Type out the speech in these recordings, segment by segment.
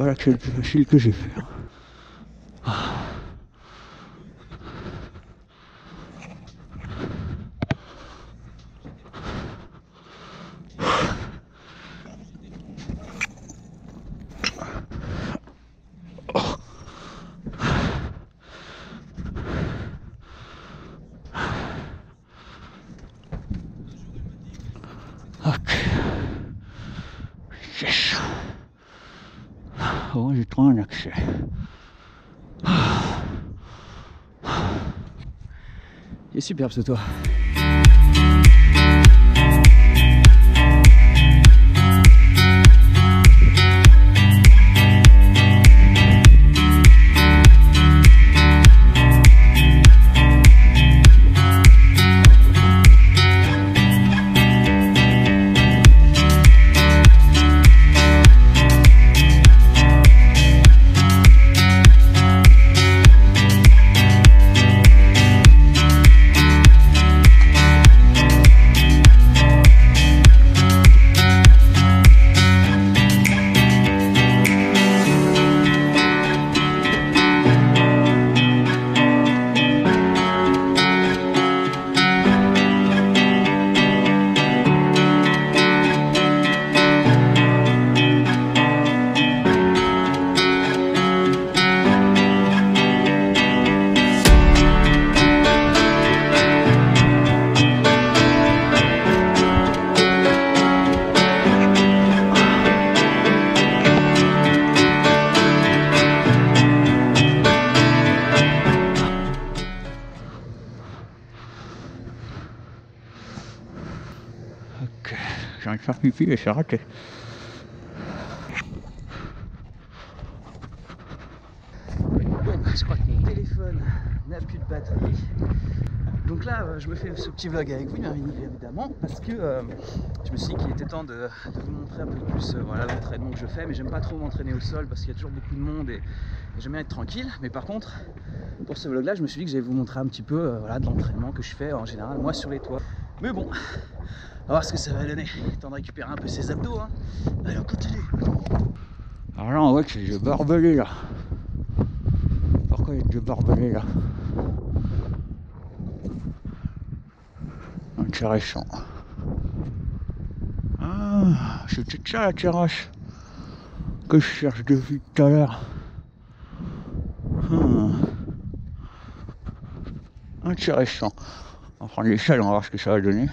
pas l'accès le plus facile que j'ai fait. Ok. Yes. Oh, j'ai trouvé un accès. Il est superbe ce toit. Ok, j'ai envie de faire pipi et c'est raté. Bon, je crois que mon téléphone n'a plus de batterie. Donc là, je me fais ce petit vlog avec vous, bien évidemment, parce que je me suis dit qu'il était temps de vous montrer un peu plus voilà, l'entraînement que je fais. Mais j'aime pas trop m'entraîner au sol parce qu'il y a toujours beaucoup de monde et j'aime bien être tranquille. Mais par contre, pour ce vlog là, je me suis dit que j'allais vous montrer un petit peu voilà, de l'entraînement que je fais en général, moi, sur les toits. Mais bon, on va voir ce que ça va donner. Temps de récupérer un peu ses abdos. Hein. Allez, on continue. Alors là, on voit que c'est des barbelés là. Pourquoi il y a des barbelés là? Intéressant. Ah, c'est peut-être ça la terrasse que je cherche depuis tout à l'heure. Intéressant. On va prendre l'échelle, on va voir ce que ça va donner.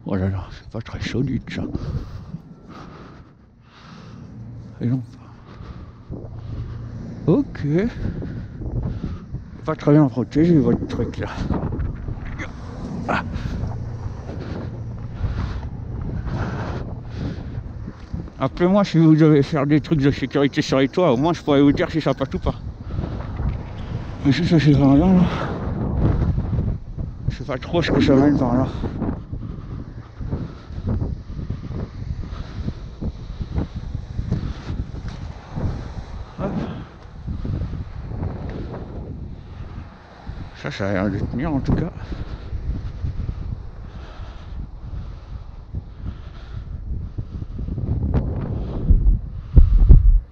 Oh là là, c'est pas très solide ça. Et non. Ok. Pas très bien protégé votre truc là. Ah. Appelez-moi si vous devez faire des trucs de sécurité sur les toits, au moins je pourrais vous dire si ça passe ou pas. Mais si ça c'est par là, je sais pas trop ce que ça mène par là. Ça a l'air de tenir en tout cas.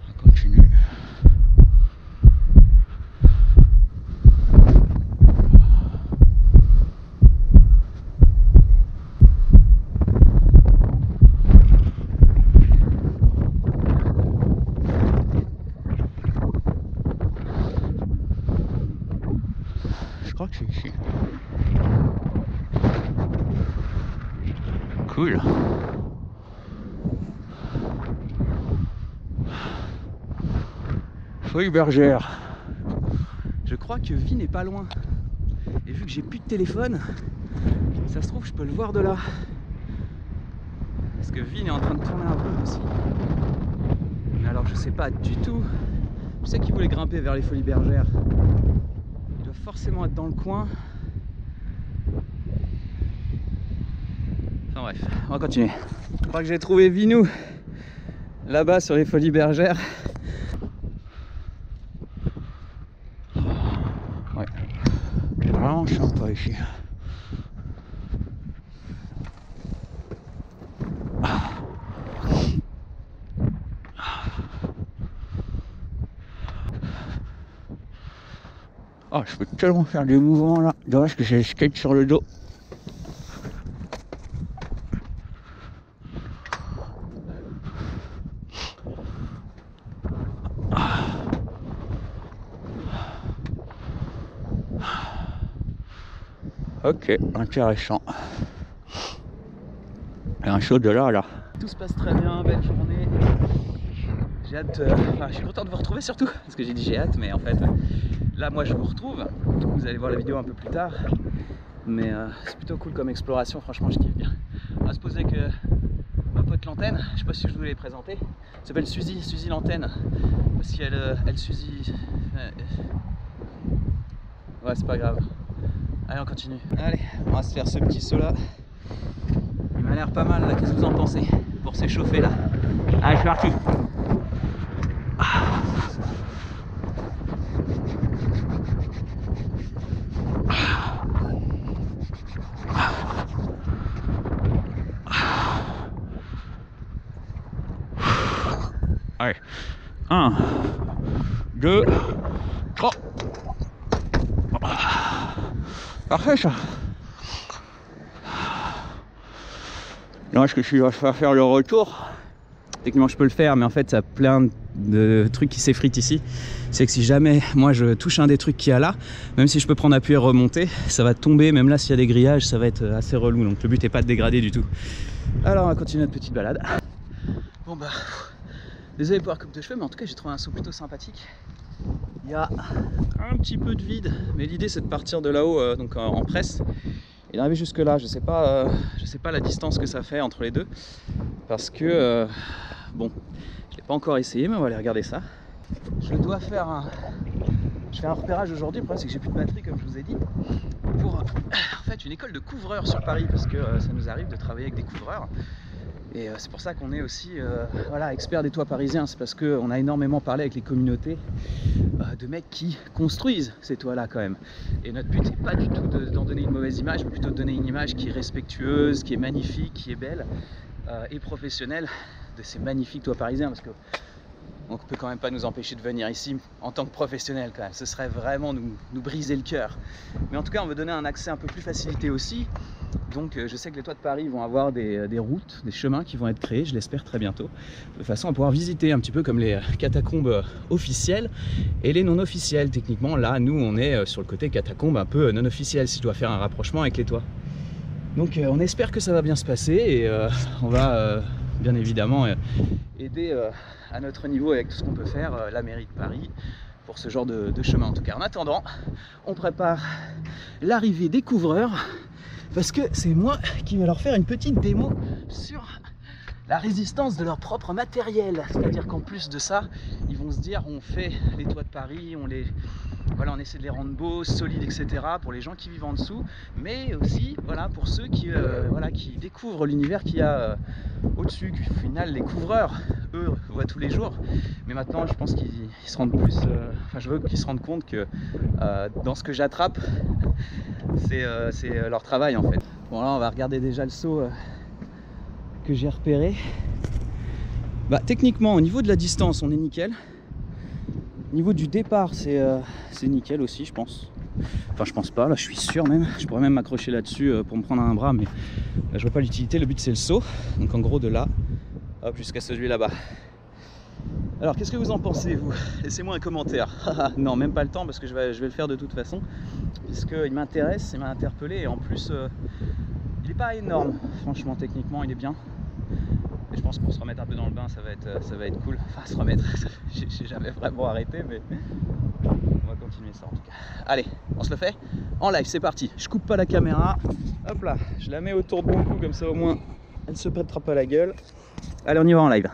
On continue. Je crois que c'est ici. Cool. Folie bergère. Je crois que Vie n'est pas loin. Et vu que j'ai plus de téléphone, ça se trouve je peux le voir de là. Parce que Vie est en train de tourner un peu aussi. Mais alors je sais pas du tout. Je sais qu'il voulait grimper vers les Folies Bergères. Il doit forcément être dans le coin. Enfin bref, on va continuer. Je crois que j'ai trouvé Vinou là-bas sur les Folies Bergères. Ouais, c'est vraiment sympa ici. Ah. Oh, je peux tellement faire des mouvements là. Dommage que j'ai le skate sur le dos. Ok, intéressant. Et un chaud de là. Tout se passe très bien, belle journée. J'ai hâte, enfin je suis content de vous retrouver surtout, parce que j'ai dit j'ai hâte, mais en fait là moi je vous retrouve. Vous allez voir la vidéo un peu plus tard, mais c'est plutôt cool comme exploration, franchement je kiffe bien. On va se poser que ma pote l'antenne, je sais pas si je vous l'ai présenté, elle s'appelle Suzy l'antenne, parce qu'elle Suzy... Ouais c'est pas grave. Allez on continue. Allez, on va se faire ce petit saut là. Il m'a l'air pas mal là, qu'est-ce que vous en pensez? Pour s'échauffer là. Allez, c'est parti. Allez, 1, 2, 3. Parfait ça. Dommage que je vais faire le retour. Techniquement je peux le faire, mais en fait ça a plein de trucs qui s'effritent ici. C'est que si jamais moi je touche un des trucs qu'il y a là, même si je peux prendre appui et remonter, ça va tomber. Même là s'il y a des grillages, ça va être assez relou. Donc le but n'est pas de dégrader du tout. Alors on va continuer notre petite balade. Bon bah, désolé pour la coupe de cheveux, mais en tout cas j'ai trouvé un saut plutôt sympathique. Il y a un petit peu de vide, mais l'idée c'est de partir de là-haut, donc en presse, et d'arriver jusque là. Je sais pas la distance que ça fait entre les deux, parce que bon, je l'ai pas encore essayé, mais on va aller regarder ça. Je dois faire je fais un repérage aujourd'hui. Le problème c'est que j'ai plus de batterie comme je vous ai dit, pour en fait une école de couvreurs sur Paris, parce que ça nous arrive de travailler avec des couvreurs. Et c'est pour ça qu'on est aussi voilà, expert des toits parisiens. C'est parce qu'on a énormément parlé avec les communautés de mecs qui construisent ces toits là quand même. Et notre but c'est pas du tout d'en donner une mauvaise image, mais plutôt de donner une image qui est respectueuse, qui est magnifique, qui est belle et professionnelle de ces magnifiques toits parisiens. Parce que on peut quand même pas nous empêcher de venir ici en tant que professionnel quand même. Ce serait vraiment nous briser le cœur. Mais en tout cas on veut donner un accès un peu plus facilité aussi. Donc je sais que les toits de Paris vont avoir des routes, des chemins qui vont être créés, je l'espère très bientôt, de façon à pouvoir visiter un petit peu comme les catacombes officielles et les non officielles. Techniquement là nous on est sur le côté catacombe un peu non officiel, si je dois faire un rapprochement avec les toits. Donc on espère que ça va bien se passer, et on va bien évidemment aider à notre niveau avec tout ce qu'on peut faire, la mairie de Paris, pour ce genre de chemin. En tout cas en attendant, on prépare l'arrivée des couvreurs, parce que c'est moi qui vais leur faire une petite démo sur la résistance de leur propre matériel. C'est-à-dire qu'en plus de ça, ils vont se dire on fait les toits de Paris, on essaie de les rendre beaux, solides, etc. pour les gens qui vivent en dessous, mais aussi voilà, pour ceux qui découvrent l'univers qu'il y a au-dessus. Au final, les couvreurs, eux, voient tous les jours, mais maintenant je pense qu'ils se rendent plus, je veux qu'ils se rendent compte que dans ce que j'attrape, c'est leur travail en fait. Bon là on va regarder déjà le saut que j'ai repéré. Bah techniquement au niveau de la distance on est nickel. Au niveau du départ c'est nickel aussi je pense. Enfin je pense pas, là je suis sûr même. Je pourrais même m'accrocher là-dessus pour me prendre un bras, mais là, je vois pas l'utilité. Le but c'est le saut. Donc en gros de là, hop, jusqu'à celui là-bas. Alors qu'est-ce que vous en pensez vous? Laissez-moi un commentaire. Non, même pas le temps parce que je vais le faire de toute façon, puisqu'il m'intéresse, il m'a interpellé, et en plus il n'est pas énorme, franchement techniquement il est bien. Et je pense que pour se remettre un peu dans le bain ça va être cool. Enfin se remettre, j'ai jamais vraiment arrêté, mais on va continuer ça en tout cas. Allez, on se le fait en live, c'est parti. Je coupe pas la caméra, hop là, je la mets autour de mon cou comme ça au moins elle se pètera pas la gueule. Allez on y va en live.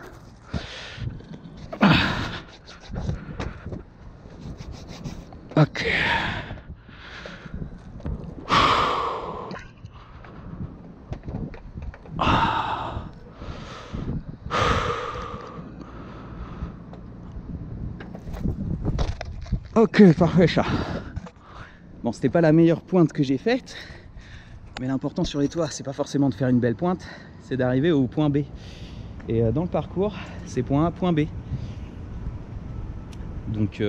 Ok. Ok, parfait ça. Bon, c'était pas la meilleure pointe que j'ai faite, mais l'important sur les toits, c'est pas forcément de faire une belle pointe, c'est d'arriver au point B. Et dans le parcours, c'est point A, point B. Donc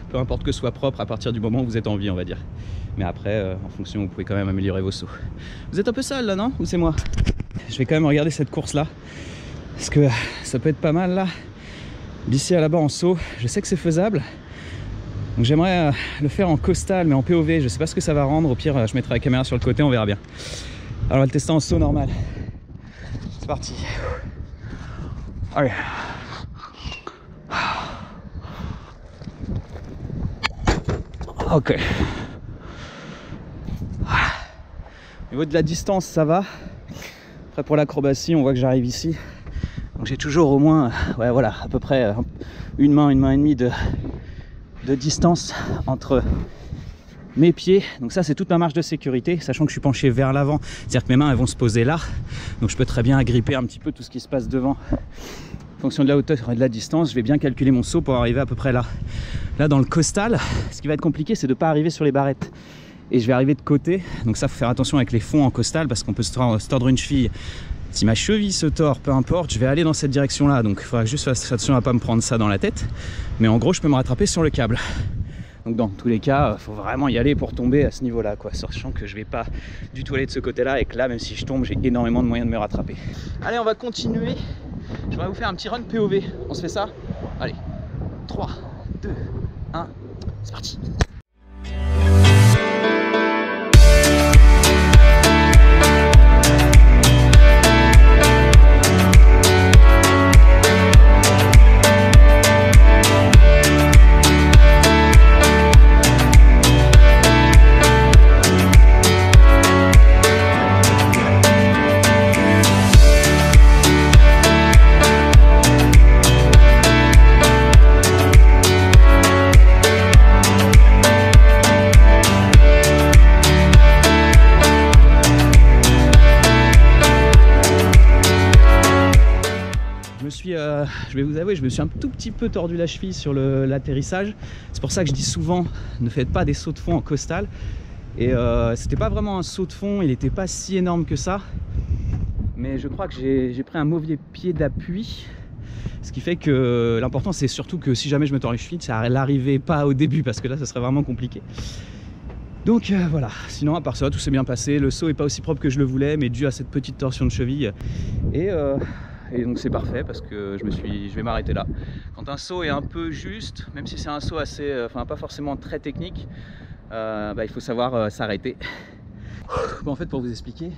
peu importe que ce soit propre à partir du moment où vous êtes en vie, on va dire. Mais après, en fonction, vous pouvez quand même améliorer vos sauts. Vous êtes un peu seul là, non? Ou c'est moi? Je vais quand même regarder cette course là, parce que ça peut être pas mal là. D'ici à là-bas en saut, je sais que c'est faisable. Donc j'aimerais le faire en costal, mais en POV. Je sais pas ce que ça va rendre. Au pire, je mettrai la caméra sur le côté, on verra bien. Alors on va le tester en saut normal. C'est parti. Allez. Ok. Au niveau de la distance, ça va. Après pour l'acrobatie, on voit que j'arrive ici. Donc j'ai toujours au moins, ouais voilà, à peu près une main et demie de distance entre mes pieds. Donc ça c'est toute ma marge de sécurité, sachant que je suis penché vers l'avant, c'est-à-dire que mes mains elles vont se poser là, donc je peux très bien agripper un petit peu tout ce qui se passe devant. En fonction de la hauteur et de la distance, je vais bien calculer mon saut pour arriver à peu près là. Là dans le costal, ce qui va être compliqué, c'est de ne pas arriver sur les barrettes, et je vais arriver de côté. Donc ça, faut faire attention avec les fonds en costal, parce qu'on peut se tordre une cheville. Si ma cheville se tord, peu importe, je vais aller dans cette direction là, donc il faudra juste faire attention à ne pas me prendre ça dans la tête, mais en gros je peux me rattraper sur le câble. Donc dans tous les cas, il faut vraiment y aller pour tomber à ce niveau là, quoi, sachant que je vais pas du tout aller de ce côté là, et que là même si je tombe, j'ai énormément de moyens de me rattraper. Allez, on va continuer. Je voudrais vous faire un petit run POV, on se fait ça? Allez, 3, 2, 1, c'est parti. Je vais vous avouer, je me suis un tout petit peu tordu la cheville sur l'atterrissage. C'est pour ça que je dis souvent, ne faites pas des sauts de fond en costal. Et c'était pas vraiment un saut de fond, il n'était pas si énorme que ça. Mais je crois que j'ai pris un mauvais pied d'appui. Ce qui fait que l'important c'est surtout que si jamais je me tords les chevilles, ça n'arrivait pas au début, parce que là ça serait vraiment compliqué. Donc voilà, sinon à part ça tout s'est bien passé. Le saut n'est pas aussi propre que je le voulais, mais dû à cette petite torsion de cheville. Et donc c'est parfait, parce que je vais m'arrêter là. Quand un saut est un peu juste, même si c'est un saut assez, enfin pas forcément très technique, il faut savoir s'arrêter. Bon, en fait, pour vous expliquer,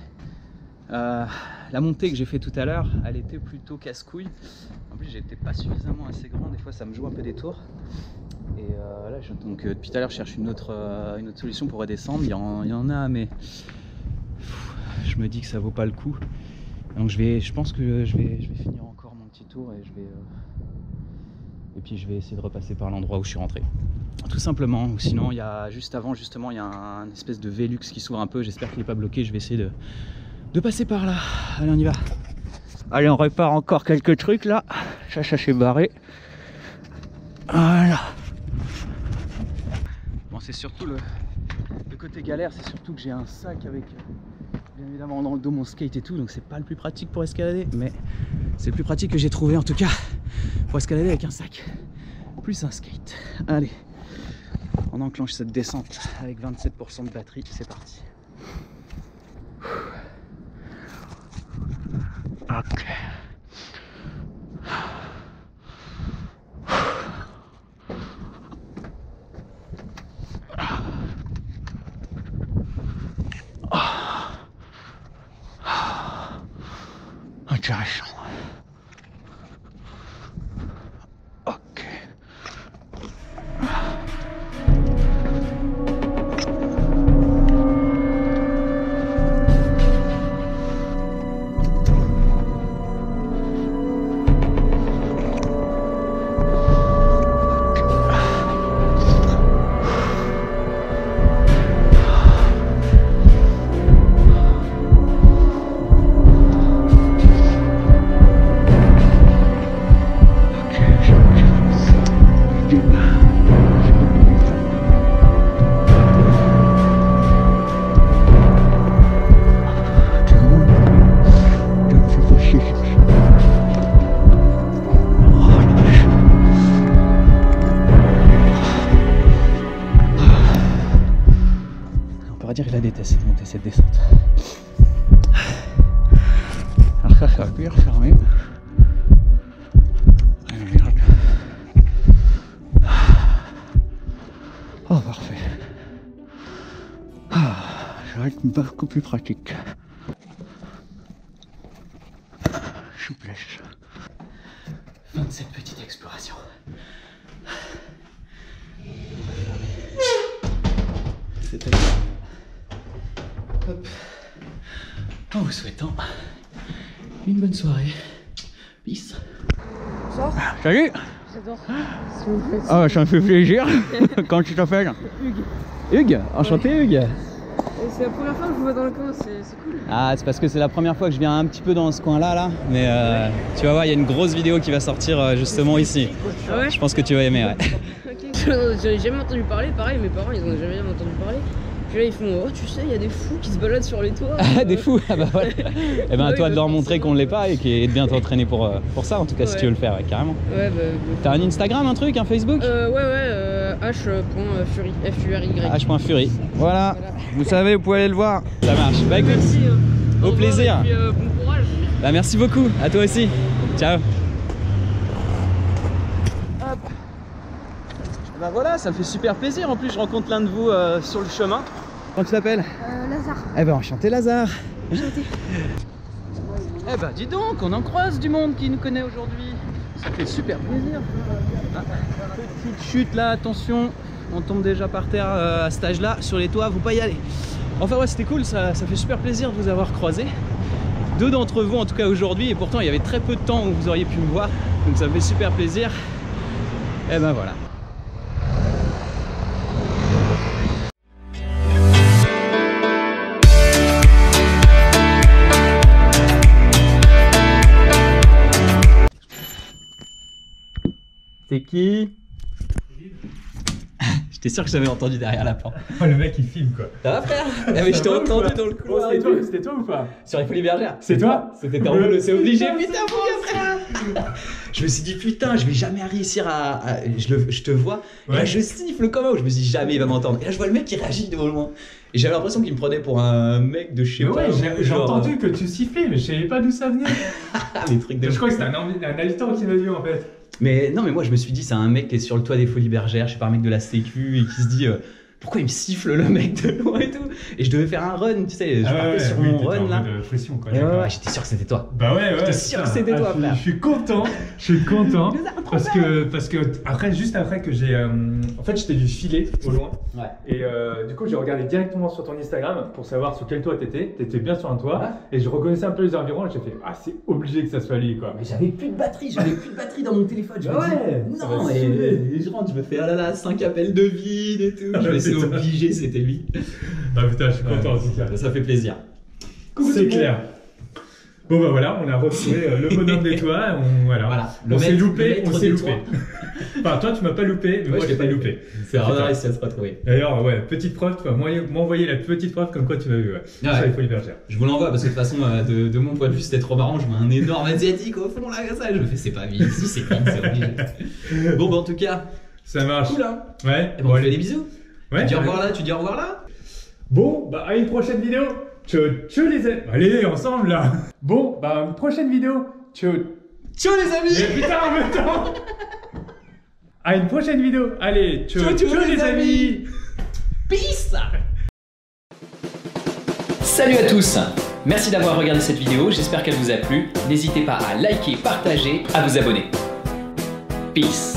la montée que j'ai fait tout à l'heure, elle était plutôt casse-couille. En plus, j'étais pas suffisamment assez grand, des fois ça me joue un peu des tours. Et là, donc depuis tout à l'heure, je cherche une autre solution pour redescendre. Il y en a, mais je me dis que ça vaut pas le coup. Donc je pense que je vais finir encore mon petit tour, et puis je vais essayer de repasser par l'endroit où je suis rentré. Tout simplement. Ou sinon, il y a juste avant, justement, il y a un espèce de Velux qui s'ouvre un peu. J'espère qu'il n'est pas bloqué. Je vais essayer de passer par là. Allez, on y va. Allez, on répare encore quelques trucs là. Chacha chez barré. Voilà. Bon, c'est surtout le côté galère, c'est surtout que j'ai un sac avec, bien évidemment, dans le dos mon skate et tout, donc c'est pas le plus pratique pour escalader, mais c'est le plus pratique que j'ai trouvé en tout cas pour escalader avec un sac plus un skate. Allez, on enclenche cette descente avec 27% de batterie, c'est parti. Ok. Intéressant. Ok. dire, il la déteste cette montée, cette descente. Alors ça va plus refermer. Ah, merde. Oh parfait. Ah, ça va être beaucoup plus pratique. Souplesse. Fin de cette petite exploration. C'est à dire. Hop. En vous souhaitant une bonne soirée. Peace. Bonsoir, Salut. j'adore. Si vous faites Ah, ça me fait plaisir. Comment tu t'appelles? Hugues. Hugues, enchanté Hugues. C'est la première fois que je vous vois dans le coin, c'est cool. Ah, c'est parce que c'est la première fois que je viens un petit peu dans ce coin-là, là. Mais tu vas voir, il y a une grosse vidéo qui va sortir justement ici. Ah ouais? Je pense que tu vas aimer, ouais. Ok. J'avais jamais entendu parler, pareil, mes parents ils ont jamais entendu parler. Puis là ils font, oh tu sais, il y a des fous qui se baladent sur les toits. Ah, des fous. Ah bah voilà. Eh ben à Oui, toi de bah, leur montrer qu'on ne l'est pas et de bien t'entraîner pour ça, en tout cas, si Ouais. tu veux le faire, ouais, carrément. Ouais, T'as un Instagram, un truc, un Facebook? h.fury, F-U-R-Y. H.fury. Voilà. Voilà. Vous savez, vous pouvez aller le voir. Ça marche. Bah écoute, Merci. au revoir, plaisir. Et puis, bon courage. Bah merci beaucoup. À toi aussi. Ciao. Hop. Bah voilà, ça me fait super plaisir. En plus, je rencontre l'un de vous sur le chemin. Comment tu t'appelles? Lazare. Eh ben enchanté Lazare. Enchanté. Eh ben dis donc, on en croise du monde qui nous connaît aujourd'hui. Ça fait super plaisir. Ah, petite chute là, attention. On tombe déjà par terre à cet âge-là. Sur les toits, faut pas y aller. Enfin ouais, c'était cool, ça fait super plaisir de vous avoir croisé. Deux d'entre vous en tout cas aujourd'hui, et pourtant il y avait très peu de temps où vous auriez pu me voir. Donc ça me fait super plaisir. Et ben voilà. C'est qui? J'étais sûr que j'avais entendu derrière la porte. Oh, le mec il filme quoi. Ça va frère? Ah mais je t'ai entendu dans le couloir. C'était toi ou pas? Sur les Folies Bergères. C'est toi? C'était en boulot, c'est obligé. Putain mon gars frère. Je me suis dit putain, je vais jamais réussir à... Je te vois. Et là Ouais. je siffle comme un. Je me suis dit jamais il va m'entendre. Et là je vois le mec qui réagit de loin. Et j'avais l'impression qu'il me prenait pour un mec de chez Mais moi. ouais, j'ai entendu que tu sifflais, mais je savais pas d'où ça venait. Les trucs de... Je crois que c'était un habitant qui m'a dit en fait. Mais non, mais moi je me suis dit, c'est un mec qui est sur le toit des Folies Bergères, je sais pas, un mec de la Sécu, et qui se dit pourquoi il me siffle le mec de loin et tout. Et je devais faire un run, tu sais, je partais sur mon run là. De pression quoi. Et ouais, d'accord. ouais, j'étais sûr que c'était toi. Bah ouais, J'étais sûr que putain. c'était toi, frère. Je suis content, parce que après, juste après que j'ai, en fait, je t'ai vu filer au loin. Ouais. Et du coup, j'ai regardé directement sur ton Instagram pour savoir sur quel toit t'étais. T'étais bien sur un toit. Ouais. Et je reconnaissais un peu les environs. Et j'ai fait, ah, c'est obligé que ça soit lui quoi. Mais j'avais plus de batterie, dans mon téléphone. Je me Ouais, dis, ça non, va et saouler. je rentre, je me fais, ah là là, 5 appels de vide et tout. Ah, Je me suis putain. obligé, c'était lui. Ah putain, je suis content en tout cas. Ça fait plaisir. C'est clair. Bon bah voilà, on a retrouvé le bonhomme des toits, Voilà. On s'est maître- loupé, le maître on s'est des loupé. Enfin toi tu m'as pas loupé, mais moi je t'ai pas loupé. C'est rare réussi à se retrouver. D'ailleurs ouais, petite preuve, tu vas m'envoyer la petite preuve comme quoi tu m'as vu, ouais. Ouais. Sur les Folies Bergères. Je vous l'envoie parce que de toute façon, de mon point de vue, c'était trop marrant. Je vois un énorme asiatique au fond là, comme ça. Je me fais, c'est pas vite, si c'est vite, c'est obligé. Bon, bah en tout cas, Ça marche. cool hein. Ouais. Et bon, on fait des bisous. Ouais. Tu dis au revoir là, tu dis au revoir là. Bon, bah à une prochaine vidéo. Tchou les amis. Allez, ensemble là. Bon, bah une prochaine vidéo. Tchou Ciao les amis. Mais putain en même temps. À une prochaine vidéo. Allez, tchou les amis. Peace. Salut à tous. Merci d'avoir regardé cette vidéo, j'espère qu'elle vous a plu. N'hésitez pas à liker, partager, à vous abonner. Peace.